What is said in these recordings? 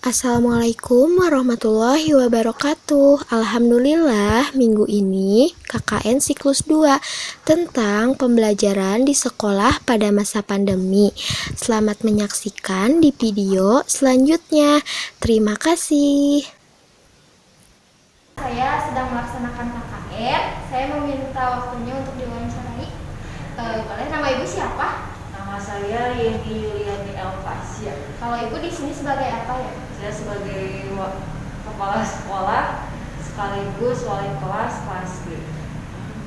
Assalamualaikum warahmatullahi wabarakatuh. Alhamdulillah minggu ini KKN siklus 2 tentang pembelajaran di sekolah pada masa pandemi. Selamat menyaksikan di video selanjutnya. Terima kasih. Saya sedang melaksanakan KKN. Saya meminta waktunya untuk diwawancarai. Boleh, nama ibu siapa? Nama saya Yeni Yuliani Elvasya. Kalau ibu di sini sebagai apa ya? Saya sebagai kepala sekolah sekaligus wali kelas B.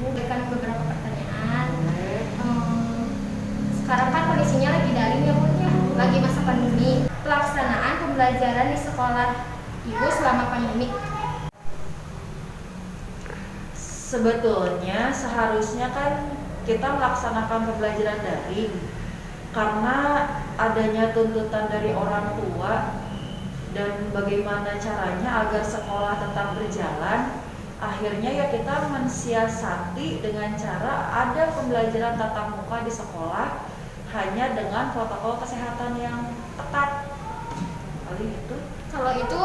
Berikan beberapa pertanyaan. Sekarang kan kondisinya lagi daring ya Bu, lagi masa pandemi. Pelaksanaan pembelajaran di sekolah ibu selama pandemi. Sebetulnya seharusnya kan kita melaksanakan pembelajaran daring karena adanya tuntutan dari orang tua dan bagaimana caranya agar sekolah tetap berjalan. Akhirnya ya kita mensiasati dengan cara ada pembelajaran tatap muka di sekolah hanya dengan protokol kesehatan yang ketat. Kali itu. Kalau itu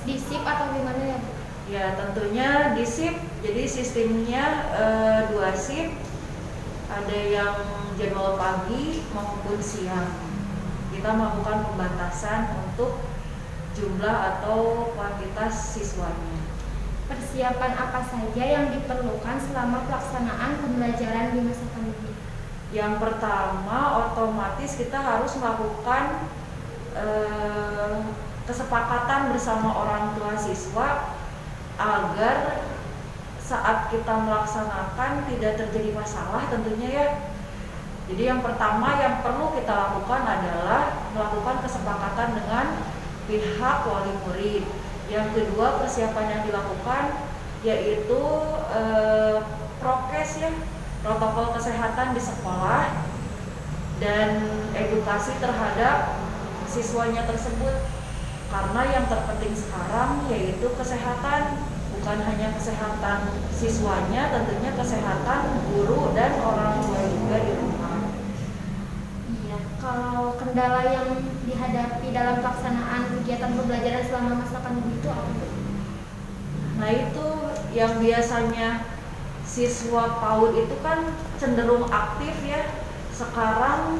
di SIP atau gimana ya Bu? Ya tentunya di shift, jadi sistemnya 2 shift, ada yang jadwal pagi maupun siang. Kita melakukan pembatasan untuk jumlah atau kuantitas siswanya. Persiapan apa saja yang diperlukan selama pelaksanaan pembelajaran di masa pandemi? Yang pertama, otomatis kita harus melakukan kesepakatan bersama orang tua siswa agar saat kita melaksanakan tidak terjadi masalah tentunya ya. Jadi yang pertama yang perlu kita lakukan adalah melakukan kesepakatan dengan pihak wali murid. Yang kedua, persiapan yang dilakukan yaitu prokes ya, protokol kesehatan di sekolah dan edukasi terhadap siswanya tersebut. Karena yang terpenting sekarang yaitu kesehatan, bukan hanya kesehatan siswanya, tentunya kesehatan guru dan orang tua juga di rumah. Iya, kalau kendala yang dihadapi dalam pelaksanaan kegiatan pembelajaran selama masa pandemi itu apa? Nah itu yang biasanya siswa PAUD itu kan cenderung aktif ya. Sekarang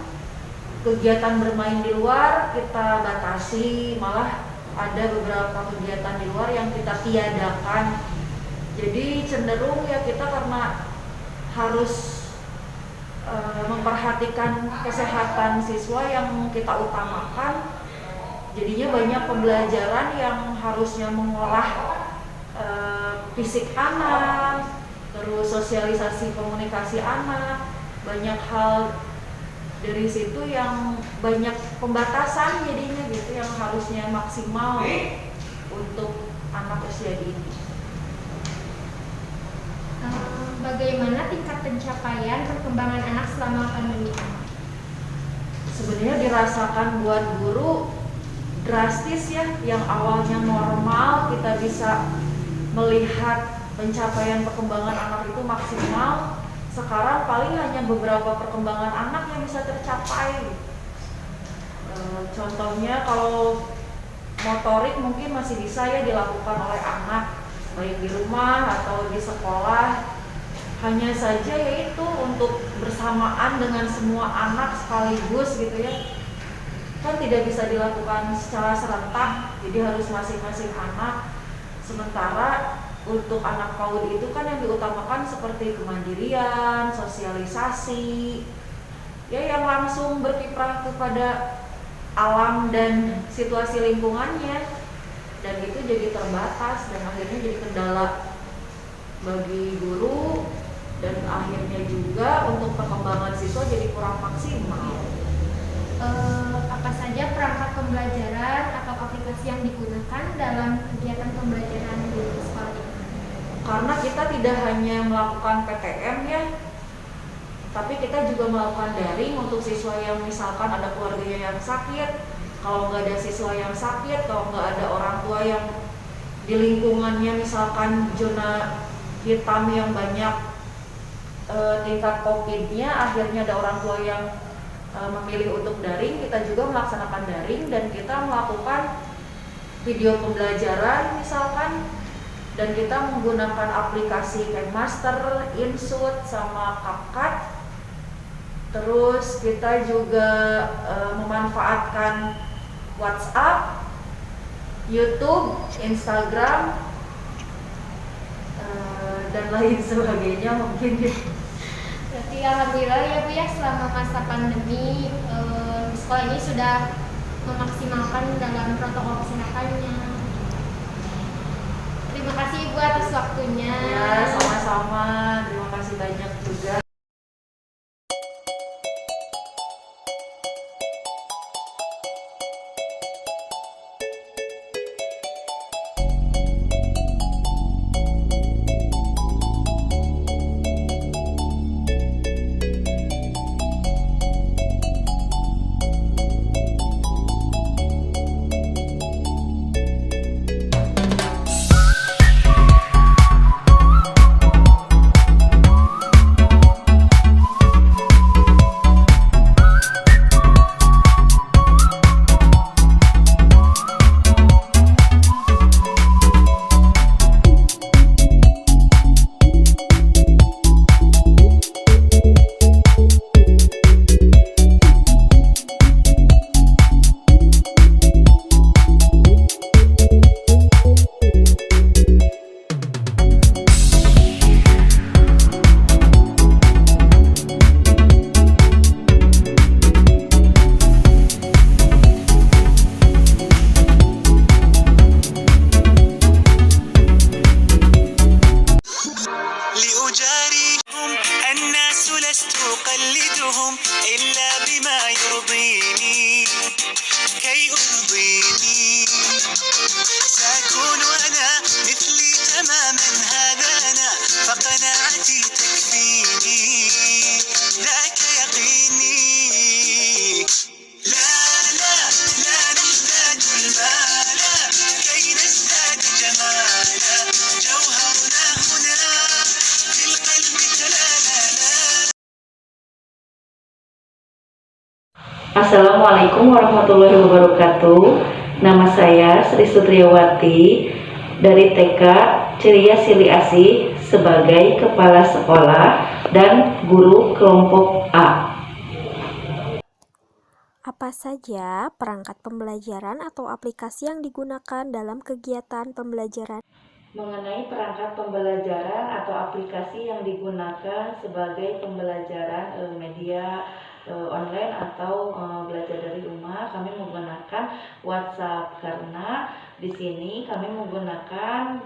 kegiatan bermain di luar kita batasi, malah ada beberapa kegiatan di luar yang kita tiadakan. Jadi cenderung ya kita karena harus memperhatikan kesehatan siswa yang kita utamakan, jadinya banyak pembelajaran yang harusnya mengolah fisik anak, terus sosialisasi komunikasi anak, banyak hal dari situ yang banyak pembatasan jadinya gitu, yang harusnya maksimal untuk anak usia dini. Bagaimana tingkat pencapaian perkembangan anak selama pandemi? Sebenarnya dirasakan buat guru drastis ya, yang awalnya normal kita bisa melihat pencapaian perkembangan anak itu maksimal. Sekarang paling hanya beberapa perkembangan anak yang bisa tercapai. Contohnya kalau motorik mungkin masih bisa ya dilakukan oleh anak, baik di rumah atau di sekolah. Hanya saja yaitu untuk bersamaan dengan semua anak sekaligus gitu ya, kan tidak bisa dilakukan secara serentak, jadi harus masing-masing anak. Sementara untuk anak PAUD itu kan yang diutamakan seperti kemandirian, sosialisasi, ya yang langsung berkiprah kepada alam dan situasi lingkungannya, dan itu jadi terbatas dan akhirnya jadi kendala bagi guru, dan akhirnya juga untuk perkembangan siswa jadi kurang maksimal. Apa saja perangkat pembelajaran atau aplikasi yang digunakan dalam kegiatan pembelajaran di sekolah ini? Karena kita tidak hanya melakukan PTM ya, tapi kita juga melakukan daring untuk siswa yang misalkan ada keluarganya yang sakit. Kalau nggak ada siswa yang sakit, kalau nggak ada orang tua yang di lingkungannya misalkan zona hitam yang banyak tingkat COVID-nya, akhirnya ada orang tua yang memilih untuk daring, kita juga melaksanakan daring dan kita melakukan video pembelajaran misalkan, dan kita menggunakan aplikasi Master, InShoot, sama CapCut. Terus kita juga memanfaatkan WhatsApp, YouTube, Instagram, dan lain sebagainya mungkin. Berarti alhamdulillah ya Bu ya, selama masa pandemi sekolah ini sudah memaksimalkan dalam protokol kesehatannya. Terima kasih Ibu atas waktunya. Ya, sama-sama. Terima kasih banyak juga. لأجاريهم الناس لست أقلدهم إلا بما يرضيني كي أرضيني سأكون أنا مثلي تماما هذا أنا فقناعتي تكفيني ذاك يقيني لا لا لا نحتاج المال كي نزداد جمالا جوهرنا هنا في القلب تلالا. Assalamualaikum warahmatullahi wabarakatuh. Nama saya Sri Sutriawati dari TK Ceria Sili Asih sebagai Kepala Sekolah dan Guru Kelompok A. Apa saja perangkat pembelajaran atau aplikasi yang digunakan dalam kegiatan pembelajaran? Mengenai perangkat pembelajaran atau aplikasi yang digunakan sebagai pembelajaran media online atau belajar dari rumah, kami menggunakan WhatsApp karena di sini kami menggunakan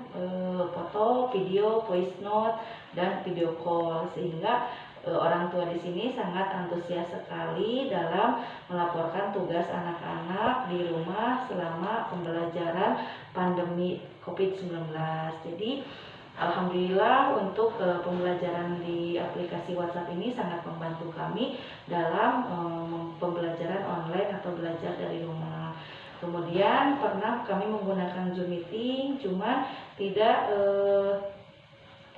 foto, video, voice note, dan video call, sehingga orang tua di sini sangat antusias sekali dalam melaporkan tugas anak-anak di rumah selama pembelajaran pandemi COVID-19. Jadi alhamdulillah untuk pembelajaran di aplikasi WhatsApp ini sangat membantu kami dalam pembelajaran online atau belajar dari rumah. Kemudian pernah kami menggunakan Zoom meeting, cuma tidak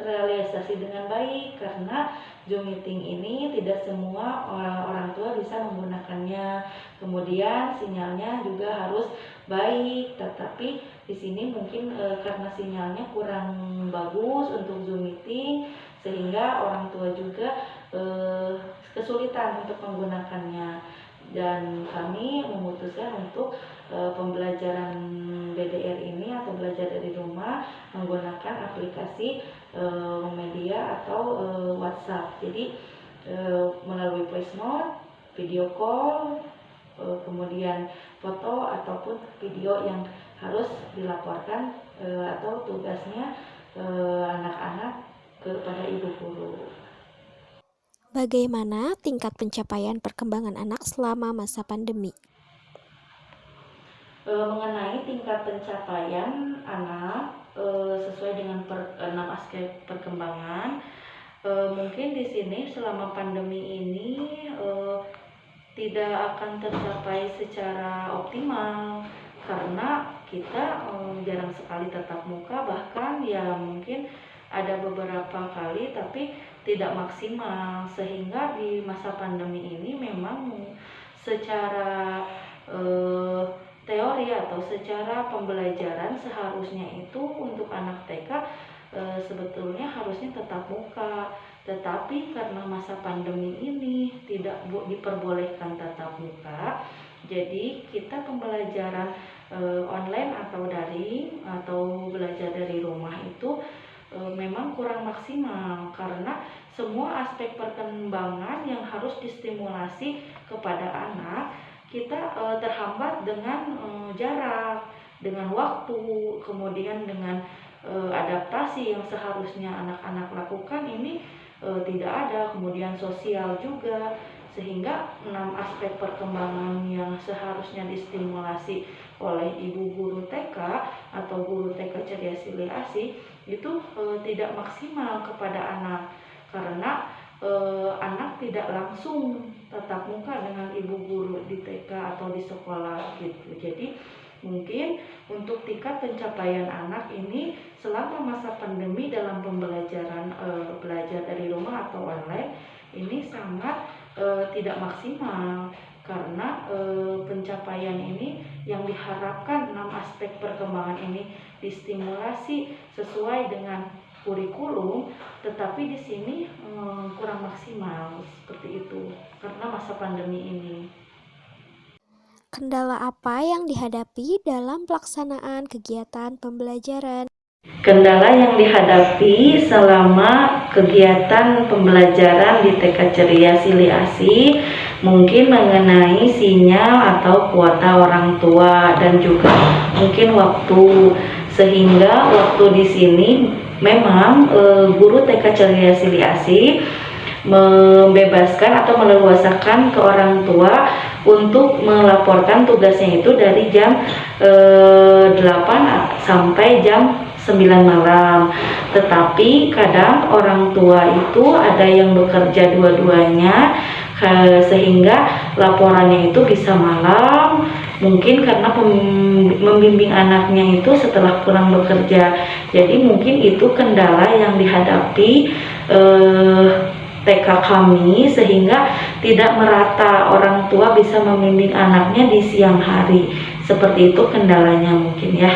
terrealisasi dengan baik karena Zoom meeting ini tidak semua orang tua bisa menggunakannya. Kemudian sinyalnya juga harus baik, tetapi di sini mungkin karena sinyalnya kurang bagus untuk Zoom meeting sehingga orang tua juga kesulitan untuk menggunakannya. Dan kami memutuskan untuk pembelajaran BDR ini atau belajar dari rumah menggunakan aplikasi media atau WhatsApp. Jadi melalui voice note, video call, kemudian foto ataupun video yang harus dilaporkan atau tugasnya anak-anak kepada ibu guru. Bagaimana tingkat pencapaian perkembangan anak selama masa pandemi? Mengenai tingkat pencapaian anak sesuai dengan 6 aspek perkembangan, mungkin di sini selama pandemi ini tidak akan tercapai secara optimal karena kita jarang sekali tatap muka, bahkan ya mungkin ada beberapa kali tapi tidak maksimal, sehingga di masa pandemi ini memang secara teori atau secara pembelajaran seharusnya itu untuk anak TK sebetulnya harusnya tatap muka, tetapi karena masa pandemi ini tidak diperbolehkan tatap muka, jadi kita pembelajaran online atau daring atau belajar dari rumah itu memang kurang maksimal karena semua aspek perkembangan yang harus distimulasi kepada anak kita terhambat dengan jarak, dengan waktu, kemudian dengan adaptasi yang seharusnya anak-anak lakukan ini tidak ada, kemudian sosial juga, sehingga 6 aspek perkembangan yang seharusnya distimulasi oleh ibu guru TK atau guru TK Ceria Sili Asih itu tidak maksimal kepada anak karena anak tidak langsung tatap muka dengan ibu guru di TK atau di sekolah gitu. Jadi mungkin untuk tingkat pencapaian anak ini selama masa pandemi dalam pembelajaran belajar dari rumah atau online ini sangat tidak maksimal karena pencapaian ini yang diharapkan 6 aspek perkembangan ini distimulasi sesuai dengan kurikulum, tetapi di sini kurang maksimal seperti itu karena masa pandemi ini. Kendala apa yang dihadapi dalam pelaksanaan kegiatan pembelajaran? Kendala yang dihadapi selama kegiatan pembelajaran di TK Ceria Sili Asih mungkin mengenai sinyal atau kuota orang tua dan juga mungkin waktu, sehingga waktu di sini memang guru TK Ceria Sili Asih membebaskan atau meleluasakan ke orang tua untuk melaporkan tugasnya itu dari jam 8 sampai jam 9 malam. Tetapi kadang orang tua itu ada yang bekerja dua-duanya sehingga laporannya itu bisa malam, mungkin karena membimbing anaknya itu setelah pulang bekerja. Jadi mungkin itu kendala yang dihadapi TK kami sehingga tidak merata orang tua bisa membimbing anaknya di siang hari. Seperti itu kendalanya mungkin ya.